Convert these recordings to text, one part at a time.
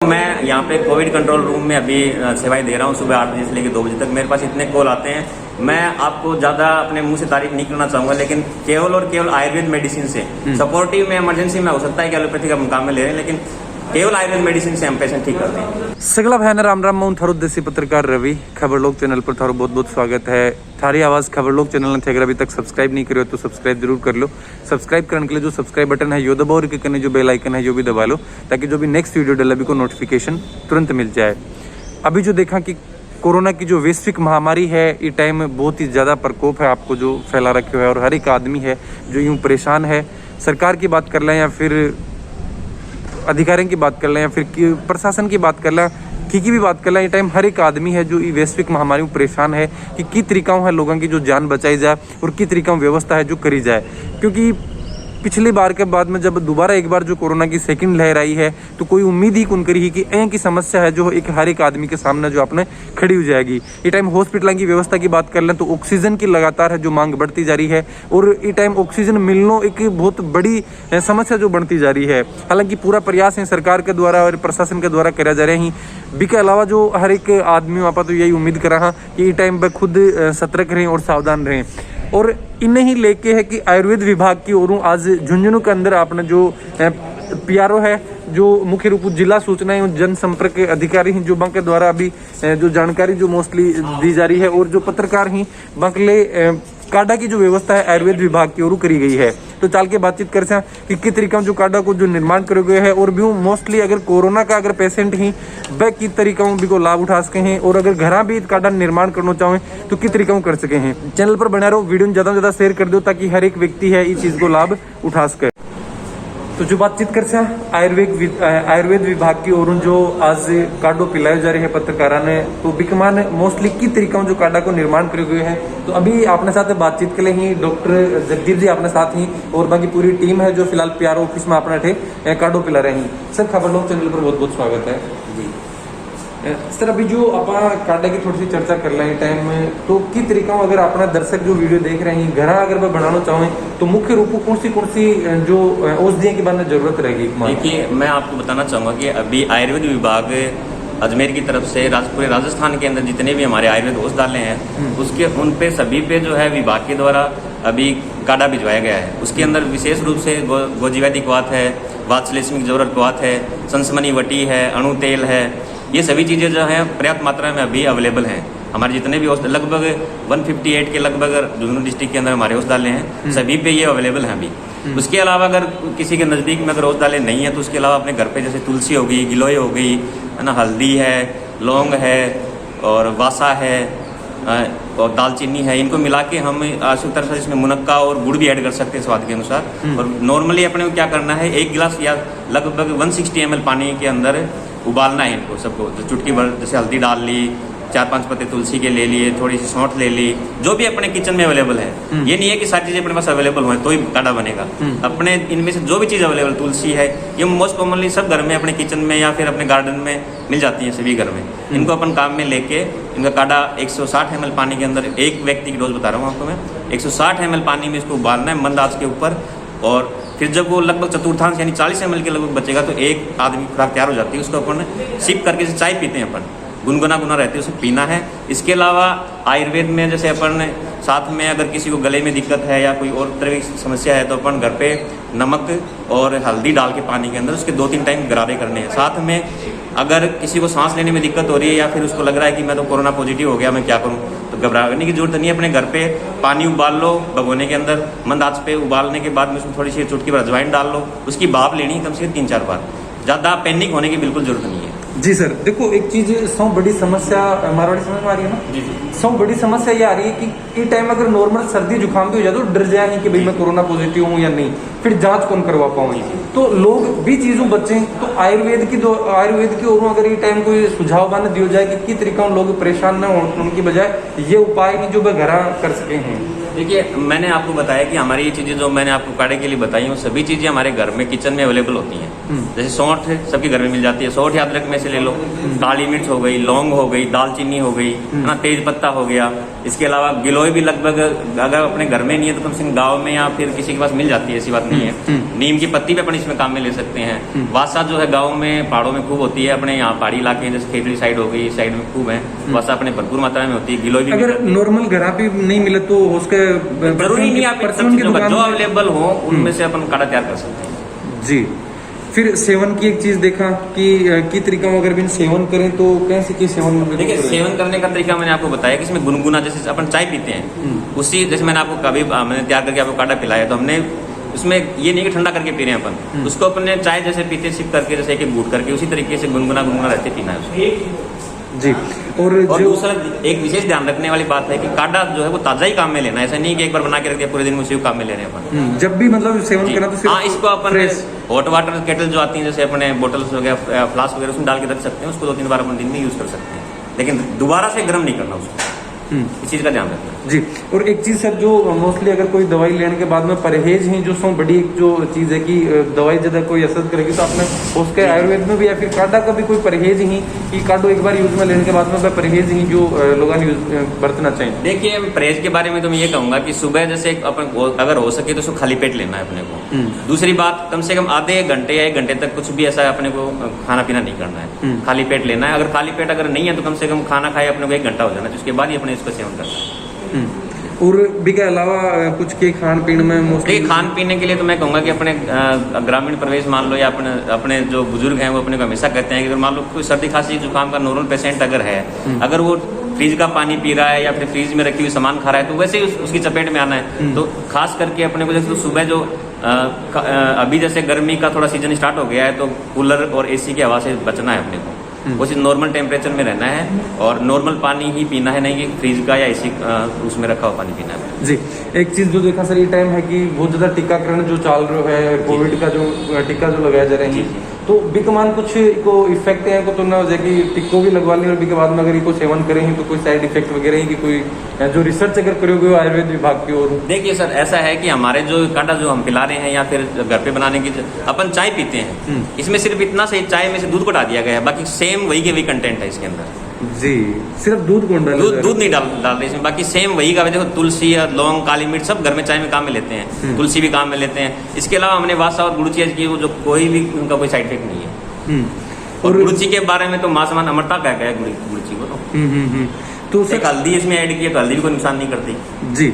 मैं यहाँ पे कोविड कंट्रोल रूम में अभी सेवाएं दे रहा हूँ सुबह 8 बजे से लेकर 2 बजे तक। मेरे पास इतने कॉल आते हैं, मैं आपको ज़्यादा अपने मुंह से तारीफ नहीं करना चाहूँगा, लेकिन केवल और केवल आयुर्वेद मेडिसिन से सपोर्टिव में इमरजेंसी में हो सकता है कि एलोपैथी का मुकाम में ले रहे हैं, लेकिन केवल आयुर्वेद मेडिसिन से हम पेशेंट ठीक करते हैं। सगला भाईना राम राम। मैं थारो देसी पत्रकार रवि। खबर लोग चैनल पर थारो बहुत बहुत स्वागत है। थारी आवाज़ खबर लोग चैनल ने अगर अभी तक सब्सक्राइब नहीं करो तो सब्सक्राइब जरूर कर लो। सब्सक्राइब करने के लिए जो सब्सक्राइब बटन है यो दबाओ और करने जो बेल आइकन है यो भी दबा लो, ताकि जो भी नेक्स्ट वीडियो डला भी को नोटिफिकेशन तुरंत मिल जाए। अभी जो देखा कि कोरोना की जो वैश्विक महामारी है, ये टाइम बहुत ही ज़्यादा प्रकोप है आपको जो फैला रखे हुआ है, और हर एक आदमी है जो यूँ परेशान है। सरकार की बात कर लें या फिर अधिकारियों की बात कर लें या फिर प्रशासन की बात कर लें, की भी बात कर लें, ये टाइम हर एक आदमी है जो वैश्विक महामारी में परेशान है कि की तरीकाओं है लोगों की जो जान बचाई जाए और की तरीकाओं व्यवस्था है जो करी जाए। क्योंकि पिछली बार के बाद में जब दोबारा एक बार जो कोरोना की सेकंड लहर आई है, तो कोई उम्मीद ही कौन करी कि ऐ की समस्या है जो एक हर एक आदमी के सामने जो अपने खड़ी हो जाएगी। ये टाइम हॉस्पिटल की व्यवस्था की बात कर लें तो ऑक्सीजन की लगातार है जो मांग बढ़ती जा रही है, और ये टाइम ऑक्सीजन मिलना एक बहुत बड़ी समस्या जो बढ़ती जा रही है। हालांकि पूरा प्रयास है सरकार के द्वारा और प्रशासन के द्वारा करा जा रहे हैं। के अलावा जो हर एक आदमी वहाँ पर तो यही उम्मीद कर रहा कि ये टाइम पर खुद सतर्क रहें और सावधान रहें। और इन्हें ही लेके है कि आयुर्वेद विभाग की ओर आज झुंझुनू के अंदर आपने जो पीआरओ है, जो मुख्य रूप जिला सूचना एवं जनसंपर्क अधिकारी हैं, जो बंक के द्वारा अभी जो जानकारी जो मोस्टली दी जा रही है, और जो पत्रकार हैं बंकले काडा की जो व्यवस्था है आयुर्वेद विभाग की ओर करी गई है। तो चाल के बातचीत कर सकें कि किस तरीका जो काडा को जो निर्माण करे गए है, और भी मोस्टली अगर कोरोना का अगर पेशेंट ही वह किस तरीका भी को लाभ उठा सके हैं, और अगर घर भी काडा निर्माण करना चाहें तो किस तरीका कर सके हैं। चैनल पर बना रहो, वीडियो ज़्यादा से ज़्यादा शेयर कर दो ताकि हर एक व्यक्ति है इस चीज़ को लाभ उठा सके। तो जो बातचीत कर आयुर्वेद विभाग की ओर जो आज कार्डो पिलाए जा रहे हैं पत्रकारा ने, तो बिकमान मोस्टली की तरीका जो कार्डा को निर्माण करे हुए हैं। तो अभी अपने साथ बातचीत के लिए ही डॉक्टर जगदीप जी अपने साथ ही, और बाकी पूरी टीम है जो फिलहाल पीआरओ ऑफिस में अपने थे कार्डो पिला रहे हैं। सर खबर लोग चैनल पर बहुत बहुत स्वागत है जी। सर अभी जो आप काडा की थोड़ी सी चर्चा कर रहे हैं टाइम में, तो की तरीका अगर अपना दर्शक जो वीडियो देख रहे हैं घर अगर वह बनाना चाहें तो मुख्य रूप कौन सी जो औषधियों की बनने जरूरत रहेगी? देखिए, मैं आपको बताना चाहूँगा कि अभी आयुर्वेद विभाग अजमेर की तरफ से पूरे राजस्थान के अंदर जितने भी हमारे आयुर्वेद औषधालय हैं उसके उन पे सभी पे जो है विभाग के द्वारा अभी काढ़ा भिजवाया गया है। उसके अंदर विशेष रूप से गोजीवैदिक वात है, वात्सलेशमिक जरूरत वात है, संसमनी वटी है, अणु तेल है, ये सभी चीज़ें जो हैं पर्याप्त मात्रा में अभी अवेलेबल हैं। हमारे जितने भी लगभग 158 के लगभग झुंझुनू डिस्ट्रिक्ट के अंदर हमारे औषधालय हैं, सभी पे ये अवेलेबल हैं अभी। उसके अलावा अगर किसी के नज़दीक में अगर औषधालय नहीं है तो उसके अलावा अपने घर पे जैसे तुलसी हो गई, गिलोय हो गई, है ना, हल्दी है, लौंग है और वासा है और दालचीनी है, इनको मिला के हम आशुक तरह से इसमें मुनक्का और गुड़ भी ऐड कर सकते हैं स्वाद के अनुसार। और नॉर्मली अपने को क्या करना है, 1 गिलास या लगभग 160 ml पानी के अंदर उबालना है इनको सबको। चुटकी भर जैसे हल्दी डाल ली, 4-5 पत्ते तुलसी के ले लिए, थोड़ी सी सौंठ ले ली, जो भी अपने किचन में अवेलेबल है। ये नहीं है कि सारी चीज़ें अपने पास अवेलेबल हो तो ही काढ़ा बनेगा। अपने इनमें से जो भी चीज़ अवेलेबल, तुलसी है, ये मोस्ट कॉमनली सब घर में अपने किचन में या फिर अपने गार्डन में मिल जाती है सभी घर में। इनको अपन काम में लेके इनका काढ़ा 160 ml पानी के अंदर, एक व्यक्ति की डोज बता रहा हूँ आपको मैं, 160 ml पानी में इसको उबालना है मंद आंच के ऊपर। और फिर जब वो लगभग चतुर्थांश यानी 40 ml के लगभग बचेगा तो एक आदमी खुराक तैयार हो जाती है। उसको अपन सिप करके जैसे चाय पीते हैं अपन, गुनगुना रहती है, उसे पीना है। इसके अलावा आयुर्वेद में जैसे अपन साथ में अगर किसी को गले में दिक्कत है या कोई और तरह की समस्या है तो अपन घर पे नमक और हल्दी डाल के पानी के अंदर उसके 2-3 टाइम गरारे करने हैं। साथ में अगर किसी को सांस लेने में दिक्कत हो रही है या फिर उसको लग रहा है कि मैं तो कोरोना पॉजिटिव हो गया, मैं क्या करूं, तो घबराने की जरूरत नहीं है। अपने घर पे पानी उबाल लो भगोने के अंदर, मंद आंच पे उबालने के बाद में उसमें थोड़ी सी चुटकी भर अजवाइन डाल लो, उसकी भाप लेनी है कम से कम 3-4 बार। ज़्यादा पैनिक होने की बिल्कुल जरूरत नहीं है। जी सर, देखो एक चीज सौ बड़ी समस्या मारवाड़ी समझ में आ रही है ना जी जी। सौ बड़ी समस्या ये आ रही है कि ये टाइम अगर नॉर्मल सर्दी जुकाम भी हो जाए तो डर जाए कि भाई मैं कोरोना पॉजिटिव हूँ या नहीं, फिर जांच कौन करवा पाऊँ। तो लोग भी चीज़ों बचें तो आयुर्वेद की ओर अगर ये टाइम कोई सुझाव बन दिया जाए कि किस तरीका लोग परेशान न हो, उनकी बजाय ये उपाय नहीं जो वह घर कर सके हैं। देखिए, मैंने आपको बताया कि हमारी ये चीज़ें जो मैंने आपको काढ़े के लिए बताई हैं, सभी चीज़ें हमारे घर में किचन में अवेलेबल होती हैं। जैसे सौंठ सबके घर में मिल जाती है। सौंठ याद रख में से ले लो, काली मिर्च हो गई, लौंग हो गई, दालचीनी हो गई, है ना, तेज पत्ता हो गया। इसके अलावा गिलोय भी लगभग अगर अपने घर में नहीं है तो कम से कम गाँव में या फिर किसी के पास मिल जाती है, ऐसी बात नहीं है। नीम की पत्ती भी अपन इसमें काम में ले सकते हैं। वासा जो है गाँव में पहाड़ों में खूब होती है, अपने यहाँ पहाड़ी इलाके हैं जैसे खेतड़ी साइड हो गई, इस साइड में खूब है वासा, अपने भरपूर मात्रा में होती है। गिलोय भी अगर नॉर्मल घर पे नहीं मिले तो उसके जरूरी नहीं, आप परचून की दुकान जो अवेलेबल हो उनमें से अपन काढ़ा तैयार कर सकते हैं जी। फिर सेवन की एक चीज देखा कि तरीका में अगर भी सेवन करें तो कैसे की सेवन? देखिए, सेवन करने का तरीका मैंने आपको बताया कि इसमें गुनगुना, जैसे अपन चाय पीते हैं उसी, जैसे मैंने आपको कभी मैंने तैयार करके आपको काढ़ा पिलाया, तो हमने उसमें ये नहीं कि ठंडा करके पी रहे हैं अपन, उसको अपने चाय जैसे पीते सिप करके, जैसे एक घूट करके, उसी तरीके से गुनगुना गुनगुना रहते पीना है उसको जी। और दूसरा एक विशेष ध्यान रखने वाली बात है कि काढ़ा जो है वो ताजा ही काम में लेना है, ऐसा नहीं कि एक बार बना के रख दिया पूरे दिन में उसी को काम में ले रहे हैं अपन। जब भी मतलब सेवन करना तो सिर्फ हाँ, इसको अपन हॉट वाटर केटल जो आती है, जैसे अपने बोटल्स हो गया, फ्लास्क वगैरह, उसमें डाल के रख सकते हैं, उसको 2-3 बार अपन दिन में यूज कर सकते हैं, लेकिन दोबारा से गर्म नहीं करना उसको, इस चीज का ध्यान रखना जी। और एक चीज सर, जो मोस्टली अगर कोई दवाई लेने के बाद में परहेज ही जो सो बड़ी एक जो चीज है कि दवाई ज्यादा कोई असर करेगी, तो आपने उसके आयुर्वेद में भी या फिर काढ़ा का भी कोई परहेज ही कि काढ़ो एक बार यूज में लेने के बाद में परहेज ही जो लोग बरतना चाहिए? देखिए, परहेज के बारे में तो मैं ये कहूंगा कि सुबह जैसे अपन अगर हो सके तो उसको खाली पेट लेना है अपने को। दूसरी बात, कम से कम आधे घंटे या 1 घंटे तक कुछ भी ऐसा अपने को खाना पीना नहीं करना है, खाली पेट लेना है। अगर खाली पेट अगर नहीं है तो कम से कम खाना खाए अपने को 1 घंटा हो जाना, उसके बाद ही अपने इसको सेवन करना है। और भी के अलावा कुछ के खान पीने में मोस्टली खान पीने के लिए तो मैं कहूँगा कि अपने ग्रामीण परिवेश मान लो या अपने जो बुजुर्ग हैं वो अपने को हमेशा कहते हैं कि अगर मान लो कोई सर्दी खांसी जुकाम का नॉर्मल पेशेंट अगर है, अगर वो फ्रिज का पानी पी रहा है या फिर फ्रिज में रखी हुई सामान खा रहा है तो वैसे ही उसकी चपेट में आना है। तो खास करके अपने को जैसे सुबह जो अभी जैसे गर्मी का थोड़ा सीजन स्टार्ट हो गया है तो कूलर और एसी की हवा से बचना है अपने को, वो चीज नॉर्मल टेम्परेचर में रहना है और नॉर्मल पानी ही पीना है, नहीं कि फ्रिज का या एसी उसमें रखा हुआ पानी पीना है जी। एक चीज जो देखा सर ये टाइम है कि बहुत ज्यादा टीकाकरण जो चल रहा है, कोविड का जो टीका जो लगाया जा रहा है, तो बिकमान कुछ को इफेक्ट है को तो ना हो जाए कि टिक्को भी लगवा लें और के बाद में अगर इनको सेवन करें तो कोई साइड इफेक्ट वगैरह है कि कोई जो रिसर्च अगर करोगे आयुर्वेद विभाग की ओर? देखिए सर, ऐसा है कि हमारे जो काढ़ा जो हम पिला रहे हैं या फिर घर पे बनाने की अपन चाय पीते हैं, इसमें सिर्फ इतना से चाय में से दूध को डाल दिया गया है, बाकी सेम वही के वही कंटेंट है इसके अंदर जी। सिर्फ दूध कौन डाल? दूध नहीं डाल रहे इसमें, बाकी सेम वही का। देखो, तुलसी या लौंग, काली मिर्च सब घर में चाय में काम में लेते हैं, तुलसी भी काम में लेते हैं। इसके अलावा हमने वासा और गुड़ची की वो जो कोई भी उनका कोई साइड इफेक्ट नहीं है। और गुड़ची के बारे में तो मां समान अमरता क्या है गुड़ची को तो एक हल्दी इसमें ऐड की है तो हल्दी भी कोई नुकसान नहीं करती जी।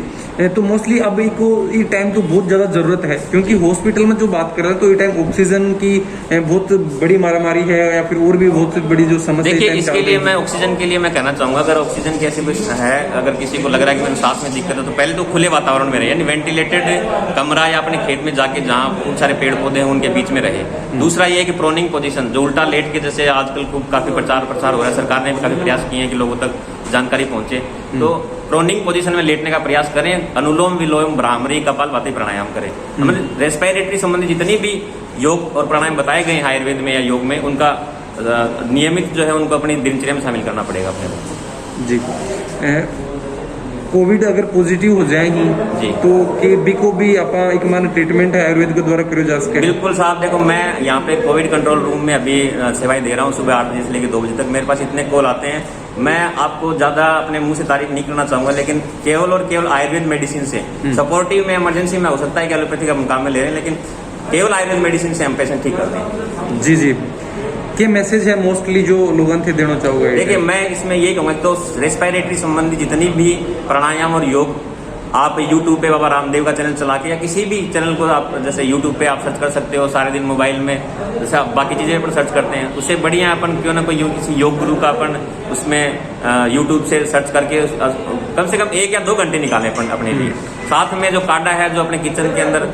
तो मोस्टली अब इको ये टाइम तो बहुत ज्यादा जरूरत है, क्योंकि हॉस्पिटल में जो बात कर रहे हैं तो ये टाइम ऑक्सीजन की बहुत बड़ी मारामारी है या फिर और भी बहुत बड़ी जो समस्या। देखिए, इसके लिए मैं ऑक्सीजन के लिए मैं कहना चाहूंगा, अगर ऑक्सीजन की ऐसी कुछ है, अगर किसी को लग रहा है कि मेरे सांस में दिक्कत है, तो पहले तो खुले वातावरण में रहे, यानी वेंटिलेटेड कमरा या अपने खेत में जाके जहाँ खूब सारे पेड़ पौधे हैं उनके बीच में रहे। दूसरा ये है कि प्रोनिंग पोजीशन, जो उल्टा लेट के, जैसे आजकल खूब काफी प्रचार हो रहा है, सरकार ने भी काफी प्रयास किए हैं कि लोगों तक जानकारी पहुंचे, तो प्रोनिंग पोजीशन में लेटने का प्रयास करें। अनुलोम विलोम, भ्रामरी, कपालभाति प्राणायाम करें। मतलब रेस्पिरेटरी संबंधी जितनी भी योग और प्राणायाम बताए गए हैं आयुर्वेद में या योग में, उनका नियमित जो है उनको अपनी दिनचर्या में शामिल करना पड़ेगा अपने को जी। कोविड अगर पॉजिटिव हो जाएगी तो को भी अपना एक मान ट्रीटमेंट है आयुर्वेद के द्वारा करो जा सके? बिल्कुल साहब, देखो मैं यहाँ पे कोविड कंट्रोल रूम में अभी सेवाएं दे रहा हूँ, सुबह 8 बजे से लेकर 2 बजे तक मेरे पास इतने कॉल आते हैं। मैं आपको ज्यादा अपने मुंह से तारीफ नहीं करना चाहूंगा, लेकिन केवल और केवल आयुर्वेद मेडिसिन से, सपोर्टिव में इमरजेंसी में हो सकता है कि एलोपैथी का काम में ले रहे हैं, लेकिन केवल आयुर्वेद मेडिसिन से हम पेशेंट ठीक करते हैं जी जी। क्या मैसेज है मोस्टली जो लोगों से देना चाहोगे? देखिए, मैं इसमें यही कहूँगा, तो रेस्पिरेटरी संबंधी जितनी भी प्राणायाम और योग आप YouTube पे बाबा रामदेव का चैनल चला के या किसी भी चैनल को आप जैसे YouTube पे आप सर्च कर सकते हो, सारे दिन मोबाइल में जैसे आप बाकी चीजें पर सर्च करते हैं, उससे बढ़िया अपन क्यों ना कोई किसी योग गुरु का अपन उसमें YouTube से सर्च करके कम से कम 1 या 2 घंटे निकालें अपन अपने लिए। साथ में जो काढ़ा है जो अपने किचन के अंदर,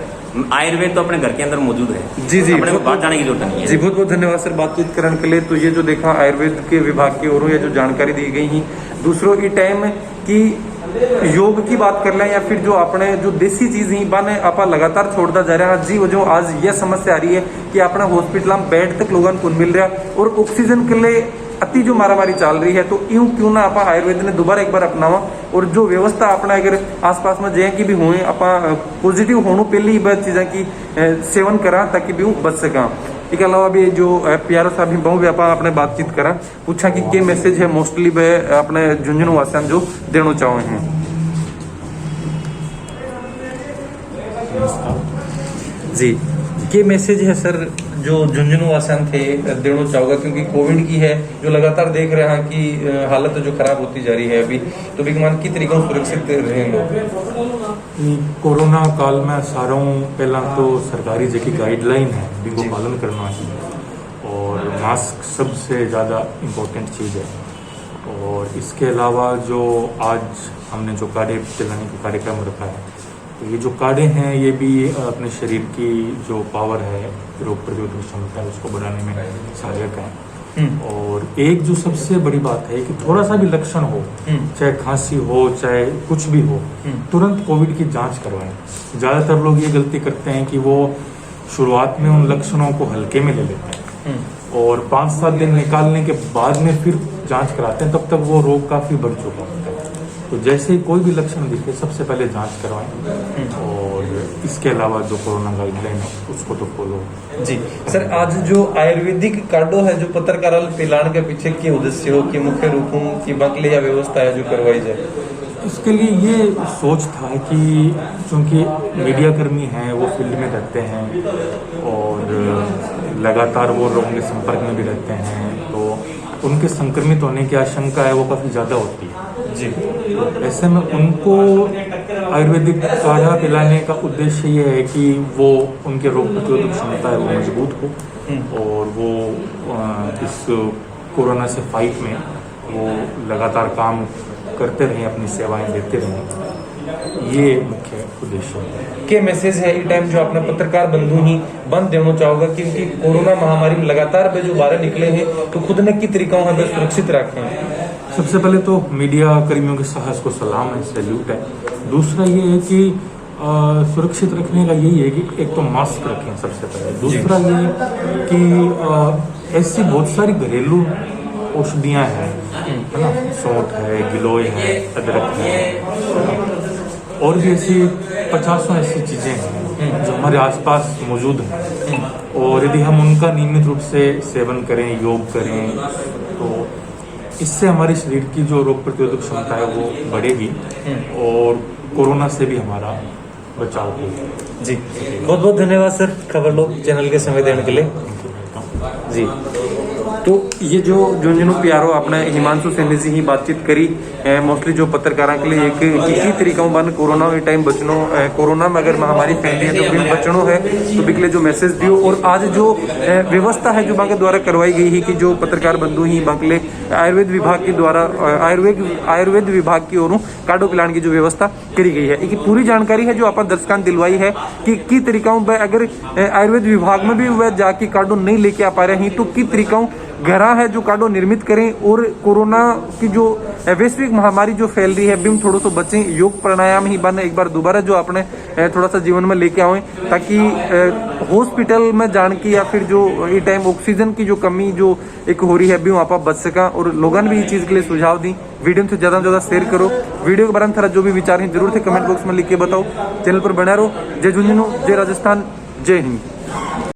आयुर्वेद तो अपने घर के अंदर मौजूद है जी जी, अपने को बाहर जाने की जरूरत नहीं है जी। बहुत बहुत धन्यवाद सर बातचीत करने के लिए। तो ये जो देखा आयुर्वेद के विभाग की ओर ये जो जानकारी दी गई है दूसरों की टाइम की योग की बात कर लें या फिर जो अपने जो देसी चीज ही बने आप लगातार छोड़ता जा रहा है जी। वो जो आज यह समस्या आ रही है कि अपना हॉस्पिटल में बेड तक लोगों को मिल रहा और ऑक्सीजन के लिए अति जो मारामारी चल रही है, तो यूं क्यों ना आप आयुर्वेद ने दोबारा एक बार अपनावा और जो व्यवस्था अपना अगर आसपास में जय की भी हुए आप पॉजिटिव होने पहले ही चीज़ें की सेवन करा ताकि भी बच सका। इसके अलावा भी जो प्यारो साहब भी बहुत व्यापार अपने बातचीत करा पूछा कि के मैसेज है मोस्टली वे अपने झुंझुनू वासियों जो देना चाहे हैं। जी के मैसेज है सर जो झुंझुनू वासियों थे देना चाहूँगा, क्योंकि कोविड की है जो लगातार देख रहे हैं कि हालत जो खराब होती जा रही है अभी, तो विमान की तरीकों सुरक्षित रहे लोग कोरोना काल में सारों पहला तो सरकारी जी गाइडलाइन है जिनको पालन करना चाहिए और मास्क सबसे ज़्यादा इम्पोर्टेंट चीज़ है। और इसके अलावा जो आज हमने जो काढ़े पिलाने का कार्यक्रम रखा है, तो ये जो काढ़े हैं ये भी अपने शरीर की जो पावर है, रोग प्रतिरोधक क्षमता है, उसको बढ़ाने में सहायक है। और एक जो सबसे बड़ी बात है कि थोड़ा सा भी लक्षण हो, चाहे खांसी हो चाहे कुछ भी हो, तुरंत कोविड की जांच करवाएं। ज़्यादातर लोग ये गलती करते हैं कि वो शुरुआत में उन लक्षणों को हल्के में ले लेते हैं और 5-7 दिन निकालने के बाद में फिर जांच कराते हैं, तब तक वो रोग काफ़ी बढ़ चुका होता है। तो जैसे ही कोई भी लक्षण दिखे सबसे पहले जांच करवाएं और इसके अलावा जो कोरोना गाइडलाइन है उसको तो फॉलो। जी सर, आज जो आयुर्वेदिक कार्डो है जो पत्रकार पिलाने के पीछे के उद्देश्य हो कि मुख्य रूपों की बकले या व्यवस्था है जो करवाई जाए, इसके लिए ये सोच था कि चूँकि मीडिया कर्मी हैं वो फील्ड में रहते हैं और लगातार वो लोगों के संपर्क में भी रहते हैं, तो उनके संक्रमित होने की आशंका है वो काफ़ी ज़्यादा होती है जी। तो ऐसे में उनको आयुर्वेदिक काढ़ा पिलाने का उद्देश्य ये है कि वो उनके रोग प्रतिरोधक क्षमता है वो मजबूत हो और वो इस कोरोना से फाइट में वो लगातार काम करते रहें, अपनी सेवाएं देते रहें। ये मुख्य उद्देश्य है। के मैसेज है इस टाइम जो अपने पत्रकार बंधु ही बंद देना चाहोगा, क्योंकि कोरोना महामारी में लगातार वे जो बाहर निकले हैं तो खुद ने की तरीकों है सुरक्षित रखें। सबसे पहले तो मीडिया कर्मियों के साहस को सलाम है, सैल्यूट है। दूसरा ये है कि सुरक्षित रखने का यही है कि एक तो मास्क रखें सबसे पहले। दूसरा ये कि ऐसी बहुत सारी घरेलू औषधियाँ हैं, है ना, सौंठ है, गिलोय है, अदरक है, और भी ऐसी 50 ऐसी चीज़ें हैं जो हमारे आसपास मौजूद हैं और यदि हम उनका नियमित रूप से सेवन करें, योग करें, तो इससे हमारे शरीर की जो रोग प्रतिरोधक क्षमता है वो बढ़ेगी और कोरोना से भी हमारा बचाव होगा। जी बहुत बहुत धन्यवाद सर खबर लोग चैनल के समय देने के लिए। जी तो ये जो झुंझुनू प्यारो अपने हिमांशु सैनी जी ही बातचीत करी मोस्टली जो पत्रकारों के लिए एक किसी तरीका बन कोरोना के टाइम बचनो, कोरोना में अगर महामारी फैली है तो फिर बचनो है तो बिकले जो मैसेज दियो। और आज जो व्यवस्था है जो बाके द्वारा करवाई गई है कि जो पत्रकार बंधु ही बाकले आयुर्वेद विभाग के द्वारा आयुर्वेद विभाग की ओर कार्डो पिलाने की जो व्यवस्था करी गई है, एक पूरी जानकारी है जो आप दर्शकान दिलवाई है कि तरीकाओं अगर आयुर्वेद विभाग में भी वह जाके कार्डो नहीं लेके आ पा रहे हैं तो की तरीकाओं घरा है जो कार्डो निर्मित करें और कोरोना की जो वैश्विक महामारी जो फैल रही है बिम थोड़ा सा बचें। योग प्राणायाम ही बन एक बार दोबारा जो आपने थोड़ा सा जीवन में लेके आए ताकि हॉस्पिटल में जान की या फिर जो ये टाइम ऑक्सीजन की जो कमी जो एक हो रही है बिम आप बच सका। और लोगों ने भी ये चीज़ के लिए सुझाव दी। वीडियो से ज़्यादा से ज़्यादा शेयर करो। वीडियो के बारे में थोड़ा जो भी विचार हैं जरूर से कमेंट बॉक्स में लिख के बताओ। चैनल पर बना रहो। जय झुंझुनू, जय राजस्थान, जय हिंद।